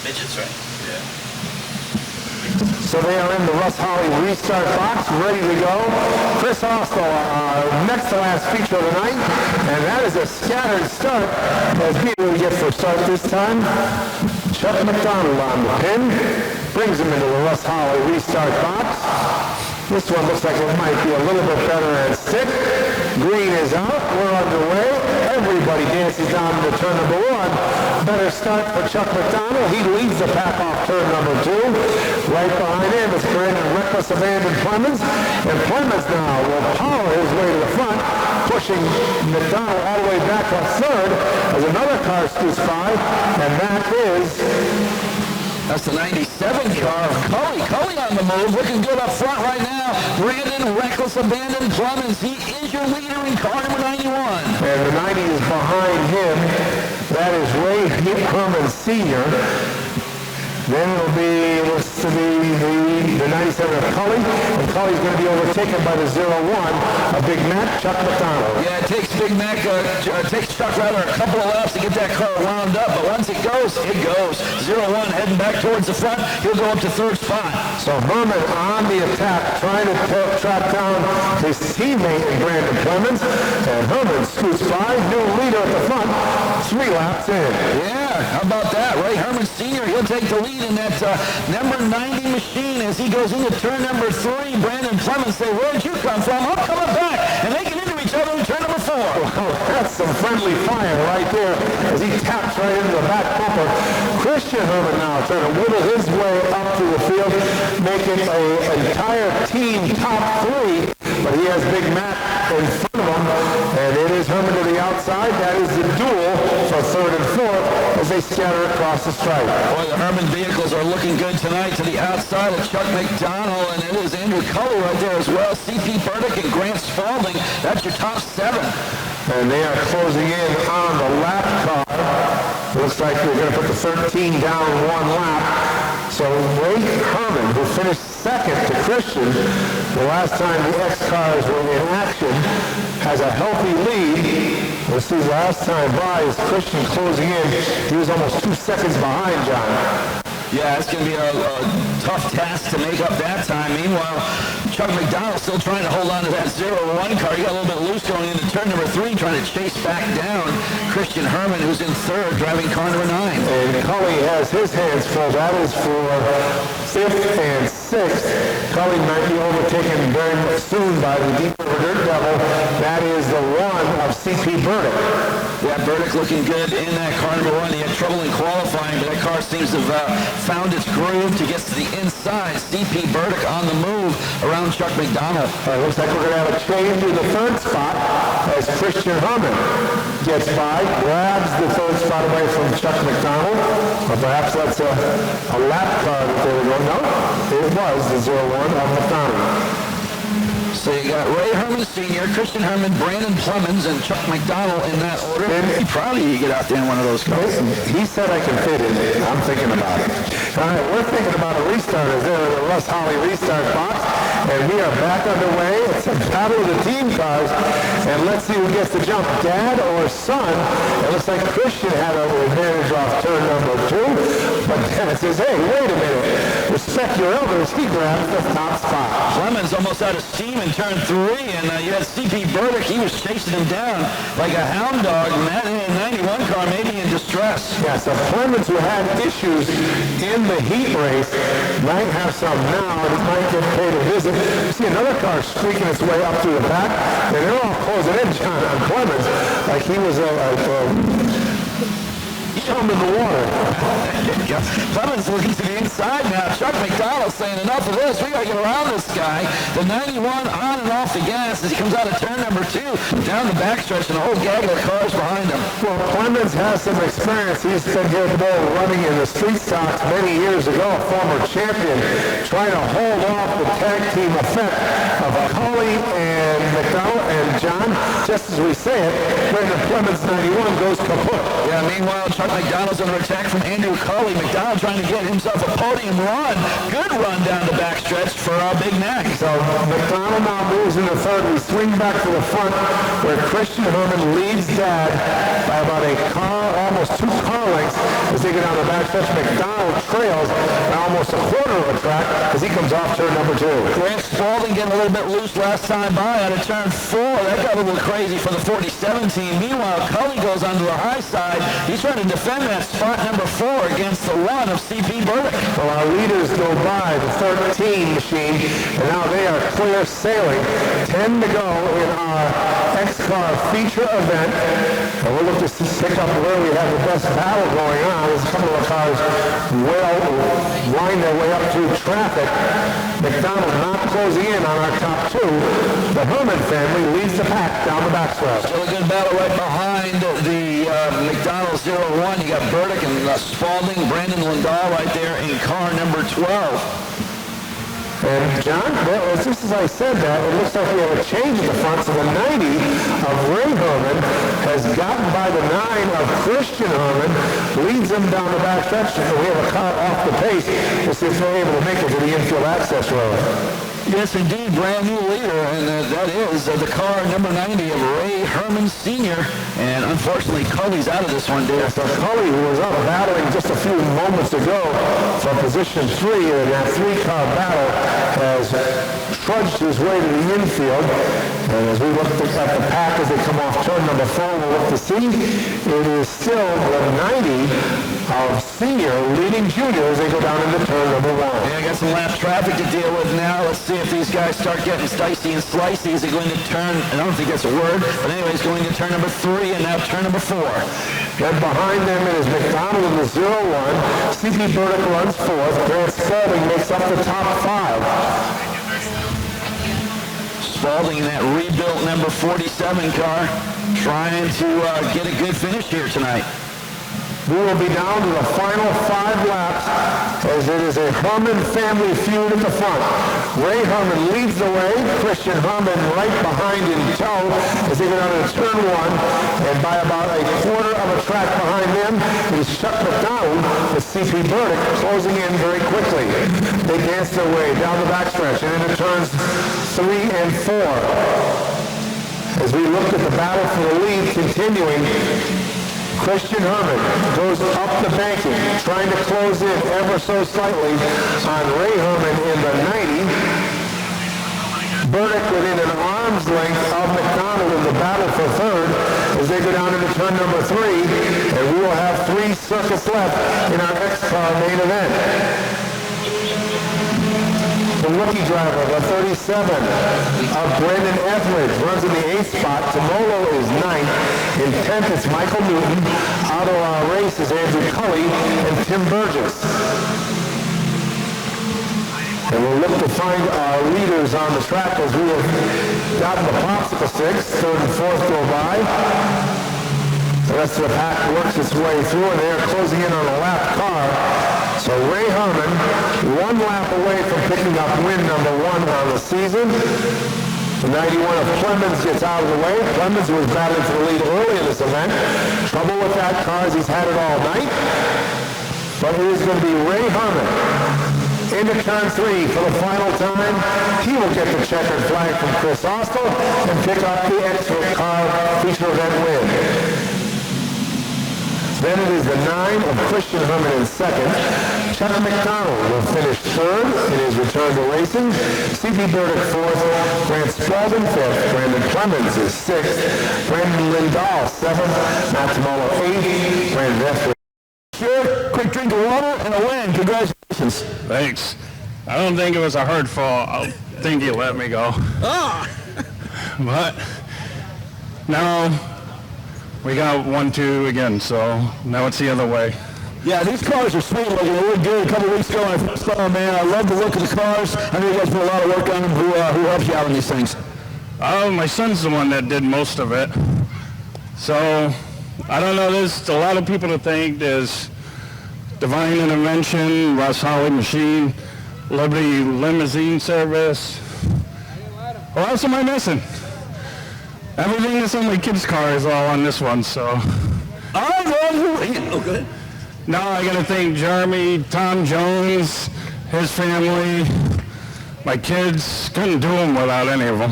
Midgets, right? Yeah. So they are in the Russ Holly restart box, ready to go. Chris Austell, our next to last feature of the night, and that is a scattered start. As Peter will get for start this time. Chuck McDonald on the pin, brings him into the Russ Holly restart box. This one looks like it might be a little bit better at stick. Green is out, we're underway. Everybody dances down to turn number one. Better start for Chuck McDonald. He leads the pack off turn number two. Right behind him is Brandon Reckless Abandon Clemens. And Clemens now will power his way to the front, pushing McDonald all the way back to third as another car scoots by. And that's the 97 car of Cully. Cully on the move, looking good up front right now. Brandon Reckless Abandon Clemens. He is your leader in car number 91. And the 90 is behind him. That is Ray Herman Sr. Then it'll be, the 97 of Cully, and Cully's going to be overtaken by the 01 of Big Mac, Chuck McDonald. Yeah, it takes Big Mac, takes Chuck rather a couple of laps to get that car wound up, but once it goes, it goes. 01 heading back towards the front, he'll go up to third spot. So Herman on the attack, trying to track down his teammate Brandon Clemens, and Herman scoots by, new leader at the front, 3 laps in. Yeah, how about that? Ray Herman Sr., he'll take the lead in that number 90 machine as he goes into turn number 3. Brandon Clemens say, where'd you come from? I'm coming back. And they get into each other in turn number 4. Well, that's some friendly fire right there as he taps right into the back bumper. Christian Herman now trying to whittle his way up to the field, making an entire team top 3. But he has Big Mac in front of him, and it is Herman to the outside. That is the duel for third and fourth as they scatter across the stripe. Boy, the Herman vehicles are looking good tonight to the outside of Chuck McDonald, and it is Andrew Cully right there as well. C.P. Burdick and Grant Spalding. That's your top 7. And they are closing in on the lap car. Looks like they're going to put the 13 down 1 lap. So Ray Herman, who finished second to Christian the last time the X cars were in action, has a healthy lead. Let's see, last time by is Christian closing in. He was almost 2 seconds behind John. Yeah, it's going to be a tough task to make up that time. Meanwhile, Chuck McDonald still trying to hold on to that 01 car. He got a little bit loose going into turn number 3, trying to chase back down Christian Herman, who's in third, driving car number 9. And Cully has his hands full. That is for 5th and 6th. Cully might be overtaken very soon by the Deep River Dirt Devil. That is the 1 of C.P. Burdick. Yeah, Burdick looking good in that car number 1. He had trouble in qualifying, but that car seems to have found its groove to get to the inside. C.P. Burdick on the move around Chuck McDonald. Looks like we're going to have a change in the third spot as Christian Herman gets by, grabs the third spot away from Chuck McDonald. Or perhaps that's a lap car that they were going. No, it was the 01 of McDonald. So you got Ray Herman Sr., Christian Herman, Brandon Clemens, and Chuck McDonald in that order. And proud of you to get out there in one of those cars. He said I can fit in it. I'm thinking about it. All right, we're thinking about a restart as there in the Russ Holly restart box. And we are back underway. It's a battle of the team cars. And let's see who gets the jump, dad or son. It looks like Christian had an advantage off turn number 2. But Dennis says, hey, wait a minute. Respect your elders. He grabs the top spot. Clemens almost out of steam in turn 3, and you had C.P. Burdick. He was chasing him down like a hound dog, and that 91 car may be in distress. Yeah, so Clemens, who had issues in the heat race, might have some now, and he might get paid a visit. You see another car streaking its way up through the back, and they're all closing in, John, on Clemens, like he was a chum in the water. Clemens looking to the inside now. Chuck McDonald saying, enough of this. We got to get around this guy. The 91 on and off the gas as he comes out of turn number 2, down the backstretch, and a whole gaggle of cars behind him. Well, Clemens has some experience. He's been here running in the street stocks many years ago, a former champion, trying to hold off the tag team effect of Cully and McDonald. And John, just as we say it, Brandon Clemens 91 goes kaput. Yeah, meanwhile, Chuck McDonald's under attack from Andrew Cully. McDonald trying to get himself a podium run. Good run down the backstretch for Big Mac. So McDonald now moves into third. We swing back to the front where Christian Herman leads Dad by about a car, almost 2 car lengths. as they get on the backstretch. McDonald trails by almost a quarter of a track as he comes off turn number 2. Grant Spalding getting a little bit loose last time by out of turn 4. That got a little crazy for the 47 team. Meanwhile, Cully goes onto the high side. He's trying to defend that spot number 4 against the 1 of C.P. Burdick. Well, our leaders go by the 13 machine, and now they are clear sailing. 10 to go in our X-Car feature event. And we'll look to pick up where we have the best battle going on. There's a couple of cars wind their way up through traffic. McDonald not closing in on our top 2. The Herman family leads the pack down the backstretch. Still a good battle right behind the McDonald 01. You got Burdick and Spalding, Brandon Lindahl right there in car number 12. And John, well, just as I said that, it looks like we have a change in the front. So the 90 of Ray Herman has gotten by the 9 of Christian Herman, leads them down the backstretch, and we have a car off the pace. We'll see if they're able to make it to the infield access road. Yes, indeed, brand new leader, and that is the car number 90 of Ray Herman Sr. And unfortunately, Cully's out of this one, Dave. So Cully, who was up battling just a few moments ago for position 3 in that 3-car battle, has trudged his way to the infield. And as we look at the pack as they come off turn number 4, we'll look to see it is still the 90 of Senior leading Junior as they go down into turn number 1. Yeah, I got some lap traffic to deal with now. Let's see if these guys start getting dicey and slicey. Is it going to turn, I don't think that's a word, but anyways, going to turn number 3 and now turn number 4. Then behind them is McDonald in the 0-1. C.P. Burdick runs 4th. Grant Spalding makes up the top 5. Spalding in that rebuilt number 47 car, trying to get a good finish here tonight. We will be down to the final 5 laps as it is a Herman family feud at the front. Ray Herman leads the way. Christian Herman right behind in tow as they go down to turn 1. And by about a quarter of a track behind them is Chuck McDonald with C.P. Burdick closing in very quickly. They dance their way down the backstretch and into turns 3 and 4. As we look at the battle for the lead continuing, Christian Herman goes up the banking, trying to close in ever so slightly on Ray Herman in the 90. Burdick within an arm's length of McDonald in the battle for 3rd as they go down into turn number 3, and we will have 3 circuits left in our X-Car main event. The rookie driver, the 37 of Brendan Etheridge, runs in the 8th spot. Tomolo is 9th. In 10th, it's Michael Newton. Out of our race is Andrew Cully and Tim Burgess. And we'll look to find our leaders on the track as we have gotten the popsicle sticks. 3rd and 4th go by. The rest of the pack works its way through, and they're closing in on a lap car. So Ray Herman, 1 lap away from picking up win number 1 on the season. The 91 of Clemens gets out of the way. Clemens was battling for the lead early in this event. Trouble with that car as he's had it all night. But it is going to be Ray Herman into turn 3 for the final time. He will get the checkered flag from Chris Austell and pick up the X-Car feature event win. Then it is the 9 of Christian Herman in 2nd. Chuck McDonald will finish 3rd in his return to racing. C.P. Burdick 4th. Grant Spalding 5th. Brandon Clemens is 6th. Brandon Lindahl 7th. Matt Tomolo 8th. Brandon Etheridge. Sure, quick drink of water and a win. Congratulations. Thanks. I don't think it was a hard fall. I think he let me go. But now we got 1-2 again, so now it's the other way. Yeah, these cars are sweet looking. They look good. A couple weeks ago when I first saw them, man, I love the look of the cars. I know you guys put a lot of work on them. Who helps you out on these things? My son's the one that did most of it. So I don't know. There's a lot of people to thank. There's Divine Intervention, Ross Holly Machine, Liberty Limousine Service. What else am I missing? Everything that's on my kid's car is all on this one, so. All right, well, oh, go ahead. Now I got to thank Jeremy, Tom Jones, his family, my kids. Couldn't do them without any of them.